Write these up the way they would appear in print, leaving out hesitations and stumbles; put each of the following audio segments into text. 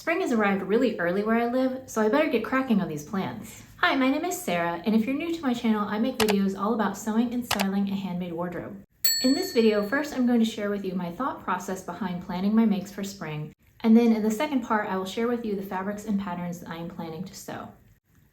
Spring has arrived really early where I live, so I better get cracking on these plans. Hi, my name is Sarah, and if you're new to my channel, I make videos all about sewing and styling a handmade wardrobe. In this video, first I'm going to share with you my thought process behind planning my makes for spring, and then in the second part, I will share with you the fabrics and patterns that I am planning to sew.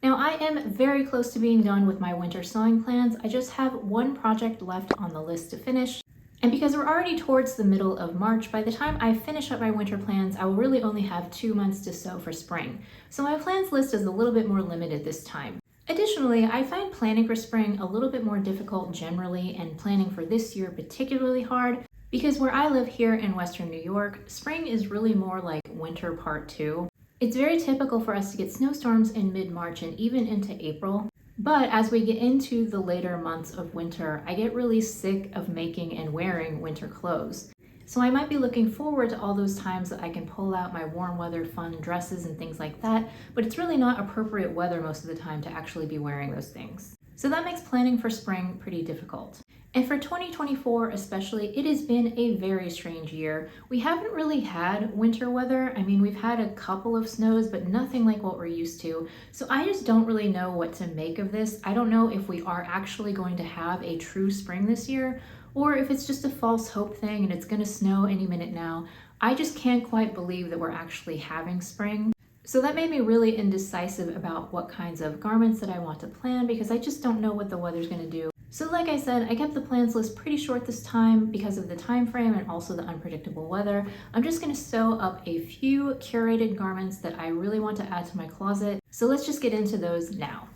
Now, I am very close to being done with my winter sewing plans. I just have one project left on the list to finish. And because we're already towards the middle of March, by the time I finish up my winter plans, I will really only have 2 months to sew for spring. So my plans list is a little bit more limited this time. Additionally, I find planning for spring a little bit more difficult generally, and planning for this year particularly hard, because where I live here in Western New York, spring is really more like winter part 2. It's very typical for us to get snowstorms in mid-March and even into April. But as we get into the later months of winter, I get really sick of making and wearing winter clothes. So I might be looking forward to all those times that I can pull out my warm weather fun dresses and things like that, but it's really not appropriate weather most of the time to actually be wearing those things. So that makes planning for spring pretty difficult. And for 2024 especially, it has been a very strange year. We haven't really had winter weather. I mean, we've had a couple of snows, but nothing like what we're used to. So I just don't really know what to make of this. I don't know if we are actually going to have a true spring this year, or if it's just a false hope thing and it's gonna snow any minute now. I just can't quite believe that we're actually having spring. So that made me really indecisive about what kinds of garments that I want to plan, because I just don't know what the weather's gonna do. So like I said, I kept the plans list pretty short this time because of the time frame and also the unpredictable weather. I'm just gonna sew up a few curated garments that I really want to add to my closet. So let's just get into those now.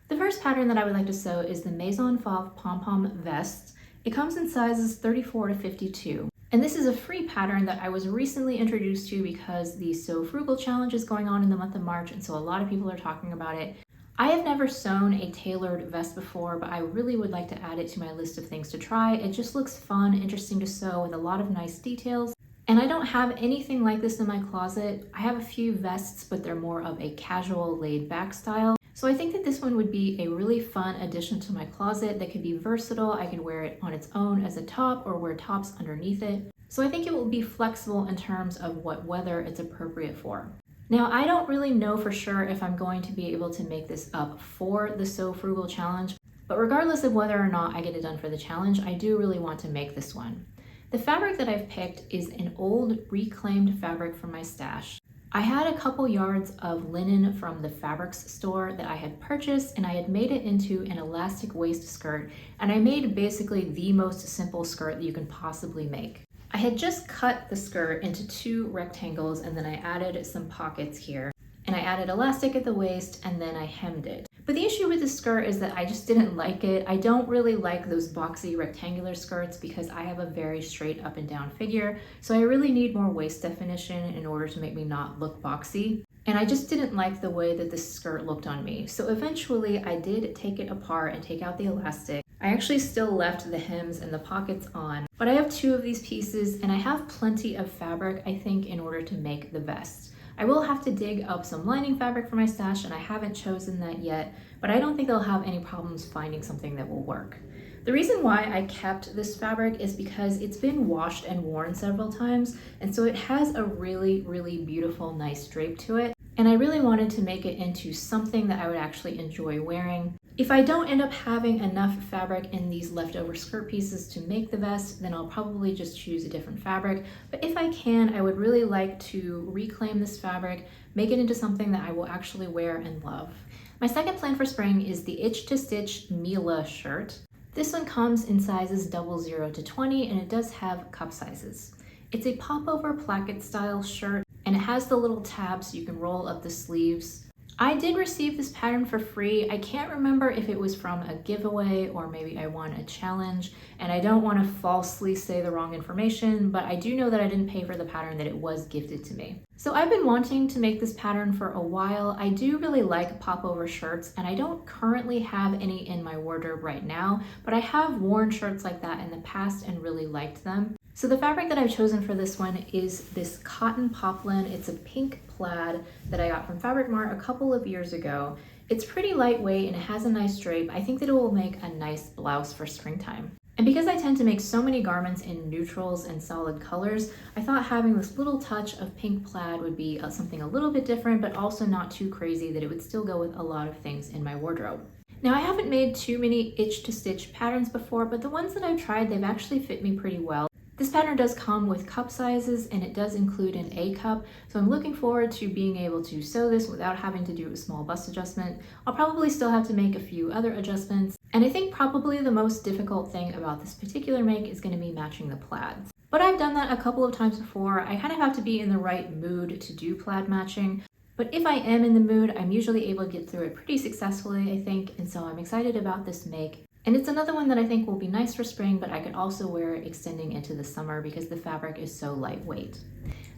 The first pattern that I would like to sew is the Maison Fauve Pom-Pom Vest. It comes in sizes 34 to 52. And this is a free pattern that I was recently introduced to because the Sew Frugal Challenge is going on in the month of March, and so a lot of people are talking about it. I have never sewn a tailored vest before, but I really would like to add it to my list of things to try. It just looks fun, interesting to sew with a lot of nice details. And I don't have anything like this in my closet. I have a few vests, but they're more of a casual laid back style. So I think that this one would be a really fun addition to my closet that could be versatile. I could wear it on its own as a top or wear tops underneath it. So I think it will be flexible in terms of what weather it's appropriate for. Now, I don't really know for sure if I'm going to be able to make this up for the Sew Frugal Challenge, but regardless of whether or not I get it done for the challenge, I do really want to make this one. The fabric that I've picked is an old reclaimed fabric from my stash. I had a couple yards of linen from the fabrics store that I had purchased, and I had made it into an elastic waist skirt, and I made basically the most simple skirt that you can possibly make. I had just cut the skirt into 2 rectangles, and then I added some pockets here, and I added elastic at the waist, and then I hemmed it. But the issue with the skirt is that I just didn't like it. I don't really like those boxy rectangular skirts because I have a very straight up and down figure, so I really need more waist definition in order to make me not look boxy. And I just didn't like the way that this skirt looked on me. So eventually I did take it apart and take out the elastic. I actually still left the hems and the pockets on, but I have 2 of these pieces and I have plenty of fabric, I think, in order to make the vest. I will have to dig up some lining fabric for my stash, and I haven't chosen that yet, but I don't think I'll have any problems finding something that will work. The reason why I kept this fabric is because it's been washed and worn several times, and so it has a really, really beautiful, nice drape to it. And I really wanted to make it into something that I would actually enjoy wearing. If I don't end up having enough fabric in these leftover skirt pieces to make the vest, then I'll probably just choose a different fabric. But if I can, I would really like to reclaim this fabric, make it into something that I will actually wear and love. My second plan for spring is the Itch to Stitch Mila shirt. This one comes in sizes 00 to 20, and it does have cup sizes. It's a popover placket style shirt, and it has the little tabs so you can roll up the sleeves. I did receive this pattern for free. I can't remember if it was from a giveaway or maybe I won a challenge, and I don't want to falsely say the wrong information, but I do know that I didn't pay for the pattern, that it was gifted to me. So I've been wanting to make this pattern for a while. I do really like popover shirts, and I don't currently have any in my wardrobe right now, but I have worn shirts like that in the past and really liked them. So the fabric that I've chosen for this one is this cotton poplin. It's a pink plaid that I got from Fabric Mart a couple of years ago. It's pretty lightweight and it has a nice drape. I think that it will make a nice blouse for springtime. And because I tend to make so many garments in neutrals and solid colors, I thought having this little touch of pink plaid would be something a little bit different, but also not too crazy that it would still go with a lot of things in my wardrobe. Now, I haven't made too many itch to stitch patterns before, but the ones that I've tried, they've actually fit me pretty well. This pattern does come with cup sizes and it does include an A cup, so I'm looking forward to being able to sew this without having to do a small bust adjustment. I'll probably still have to make a few other adjustments, and I think probably the most difficult thing about this particular make is going to be matching the plaids. But I've done that a couple of times before. I kind of have to be in the right mood to do plaid matching, but if I am in the mood, I'm usually able to get through it pretty successfully, I think, and so I'm excited about this make. And it's another one that I think will be nice for spring, but I could also wear it extending into the summer because the fabric is so lightweight.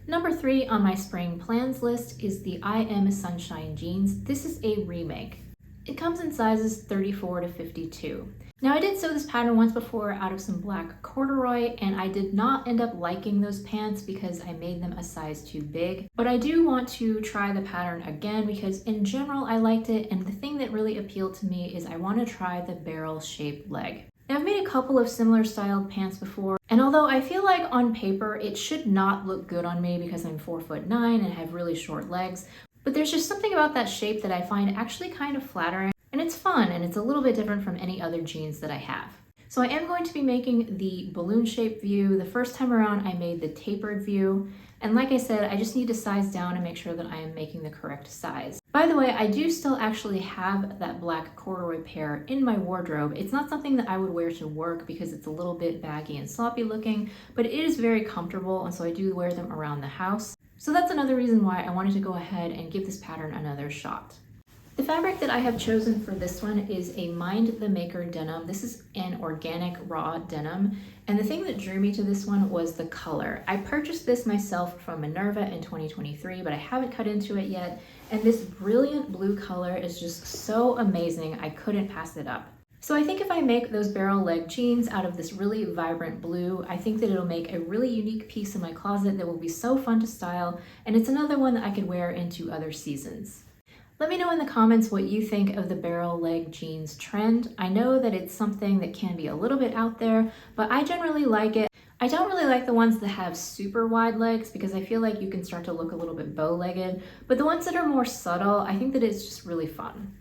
Number 3 on my spring plans list is the I Am Sunshine Jeans. This is a remake. It comes in sizes 34 to 52. Now, I did sew this pattern once before out of some black corduroy, and I did not end up liking those pants because I made them a size too big. But I do want to try the pattern again because in general I liked it, and the thing that really appealed to me is I want to try the barrel-shaped leg. Now, I've made a couple of similar styled pants before, and although I feel like on paper it should not look good on me because I'm 4'9" and have really short legs, but there's just something about that shape that I find actually kind of flattering. And it's fun, and it's a little bit different from any other jeans that I have. So I am going to be making the balloon shaped view. The first time around I made the tapered view, and like I said, I just need to size down and make sure that I am making the correct size. By the way, I do still actually have that black corduroy pair in my wardrobe. It's not something that I would wear to work because it's a little bit baggy and sloppy looking, but it is very comfortable, and so I do wear them around the house. So that's another reason why I wanted to go ahead and give this pattern another shot. The fabric that I have chosen for this one is a Mind the Maker denim. This is an organic raw denim, and the thing that drew me to this one was the color. I purchased this myself from Minerva in 2023, but I haven't cut into it yet, and this brilliant blue color is just so amazing. I couldn't pass it up. So I think if I make those barrel leg jeans out of this really vibrant blue, I think that it'll make a really unique piece in my closet that will be so fun to style, and it's another one that I could wear into other seasons. Let me know in the comments what you think of the barrel leg jeans trend. I know that it's something that can be a little bit out there, but I generally like it. I don't really like the ones that have super wide legs because I feel like you can start to look a little bit bow-legged, but the ones that are more subtle, I think that it's just really fun.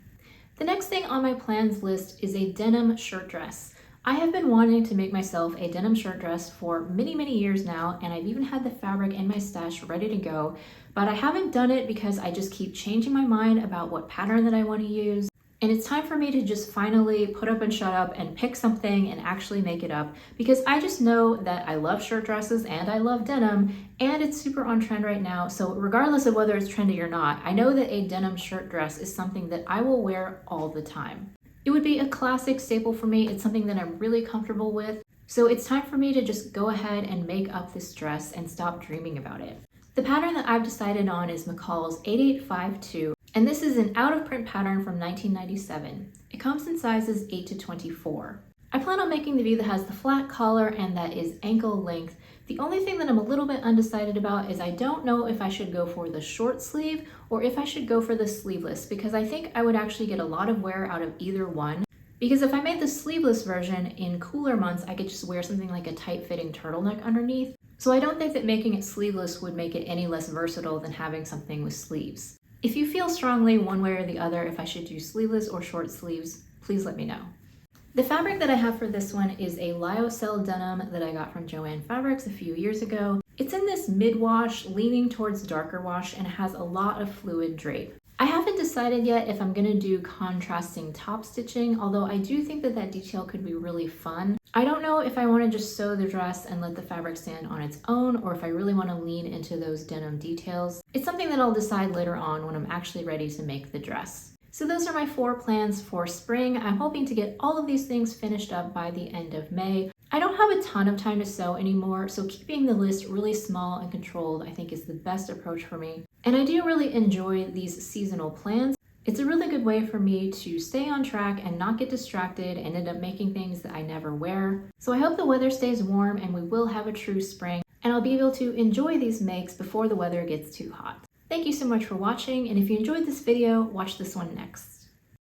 The next thing on my plans list is a denim shirt dress. I have been wanting to make myself a denim shirt dress for many, many years now, and I've even had the fabric in my stash ready to go, but I haven't done it because I just keep changing my mind about what pattern that I want to use. And it's time for me to just finally put up and shut up and pick something and actually make it up, because I just know that I love shirt dresses and I love denim, and it's super on trend right now. So regardless of whether it's trendy or not, I know that a denim shirt dress is something that I will wear all the time. It would be a classic staple for me. It's something that I'm really comfortable with. So it's time for me to just go ahead and make up this dress and stop dreaming about it. The pattern that I've decided on is McCalls 8852, and this is an out-of-print pattern from 1997. It comes in sizes 8 to 24. I plan on making the view that has the flat collar and that is ankle length. The only thing that I'm a little bit undecided about is I don't know if I should go for the short sleeve or if I should go for the sleeveless, because I think I would actually get a lot of wear out of either one. Because if I made the sleeveless version in cooler months, I could just wear something like a tight-fitting turtleneck underneath. So I don't think that making it sleeveless would make it any less versatile than having something with sleeves. If you feel strongly one way or the other if I should do sleeveless or short sleeves, please let me know. The fabric that I have for this one is a lyocell denim that I got from Joann Fabrics a few years ago. It's in this mid-wash, leaning towards darker wash, and it has a lot of fluid drape. I haven't decided yet if I'm going to do contrasting top stitching, although I do think that that detail could be really fun. I don't know if I want to just sew the dress and let the fabric stand on its own, or if I really want to lean into those denim details. It's something that I'll decide later on when I'm actually ready to make the dress. So those are my 4 plans for spring. I'm hoping to get all of these things finished up by the end of May. I don't have a ton of time to sew anymore, so keeping the list really small and controlled I think is the best approach for me. And I do really enjoy these seasonal plans. It's a really good way for me to stay on track and not get distracted and end up making things that I never wear. So I hope the weather stays warm and we will have a true spring, and I'll be able to enjoy these makes before the weather gets too hot. Thank you so much for watching, and if you enjoyed this video, watch this one next.